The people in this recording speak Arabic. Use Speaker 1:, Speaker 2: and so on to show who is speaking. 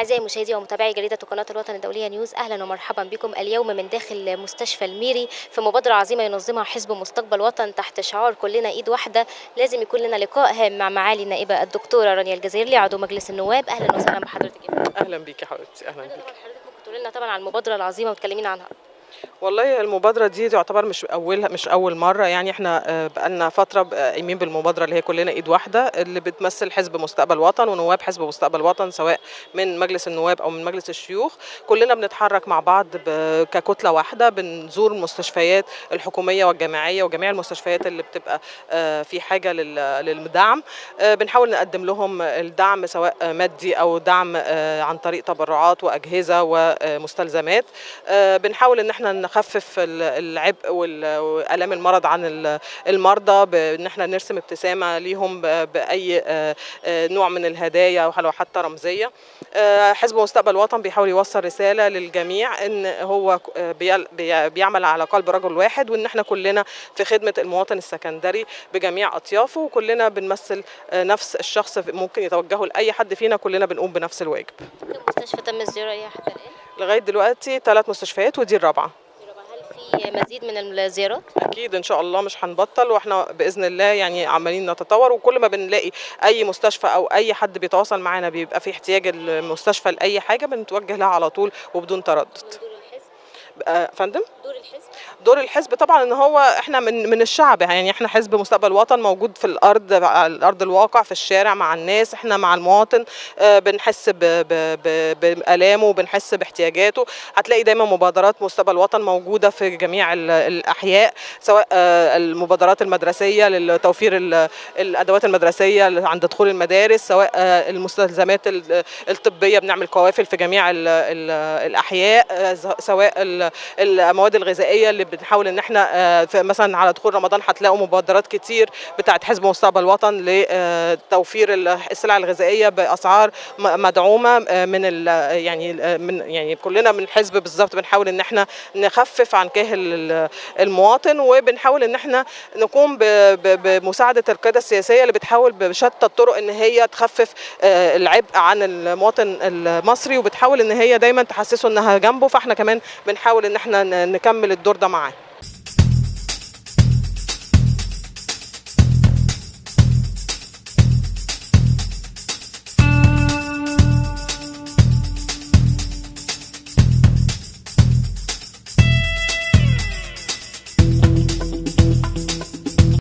Speaker 1: أعزائي مشاهدي ومتابعي جريدة قناة الوطن الدولية نيوز، أهلا ومرحبا بكم اليوم من داخل مستشفى الميري في مبادرة عظيمة ينظمها حزب مستقبل وطن تحت شعار كلنا إيد واحدة. لازم يكون لنا لقاء هام مع معالي النائبة الدكتورة رانيا الجزيرلي عضو مجلس النواب. أهلا وسهلا بحضرتك يا فندم.
Speaker 2: اهلا بيكي حبيبتي، اهلا بيكي.
Speaker 1: حضرتك ممكن تقولي لنا طبعا عن المبادرة العظيمة وتكلمينا عنها؟
Speaker 2: والله المبادرة دي تعتبر مش أول مرة، يعني احنا بقالنا فترة قايمين بالمبادرة اللي هي كلنا إيد واحدة، اللي بتمثل حزب مستقبل وطن ونواب حزب مستقبل وطن سواء من مجلس النواب أو من مجلس الشيوخ. كلنا بنتحرك مع بعض ككتلة واحدة، بنزور المستشفيات الحكومية والجامعية وجميع المستشفيات اللي بتبقى في حاجة للدعم. بنحاول نقدم لهم الدعم سواء مادي أو دعم عن طريق تبرعات وأجهزة ومستلزمات. بنحاول إن احنا نخفف العبء والآلام المرض عن المرضى بان احنا نرسم ابتسامه ليهم باي نوع من الهدايا ولو حتى رمزيه. حزب مستقبل وطن بيحاول يوصل رساله للجميع ان هو بيعمل على قلب رجل واحد، وان احنا كلنا في خدمه المواطن السكندري بجميع اطيافه، وكلنا بنمثل نفس الشخص ممكن يتوجهه لاي حد فينا، كلنا بنقوم بنفس الواجب.
Speaker 1: كم مستشفى تم الزيارة إيه حتى الآن؟
Speaker 2: لغايه دلوقتي 3 مستشفيات ودي الرابعه.
Speaker 1: هل في مزيد من الزيارات؟
Speaker 2: اكيد ان شاء الله مش هنبطل، واحنا باذن الله يعني عمالين نتطور، وكل ما بنلاقي اي مستشفى او اي حد بيتواصل معانا بيبقى في احتياج المستشفى لاي حاجه بنتوجه لها على طول وبدون تردد. فندم؟ دور الحزب طبعا ان هو احنا من الشعب، يعني احنا حزب مستقبل وطن موجود في الارض، على الارض الواقع في الشارع مع الناس، احنا مع المواطن، بنحس بآلامه وبنحس باحتياجاته. هتلاقي دايما مبادرات مستقبل وطن موجوده في جميع الاحياء، سواء المبادرات المدرسيه لتوفير الادوات المدرسيه عند دخول المدارس، سواء المستلزمات الطبيه بنعمل قوافل في جميع الاحياء، سواء المواد الغذائيه اللي بنحاول ان احنا مثلا على دخول رمضان هتلاقوا مبادرات كتير بتاعت حزب مستقبل وطن لتوفير السلع الغذائيه باسعار مدعومه يعني كلنا من الحزب بالظبط بنحاول ان احنا نخفف عن كاهل المواطن، وبنحاول ان احنا نقوم بمساعده القياده السياسيه اللي بتحاول بشتى الطرق ان هي تخفف العبء عن المواطن المصري، وبتحاول ان هي دايما تحسسه انها جنبه، فاحنا كمان بنحاول ان احنا نكمل الدور ده معاه.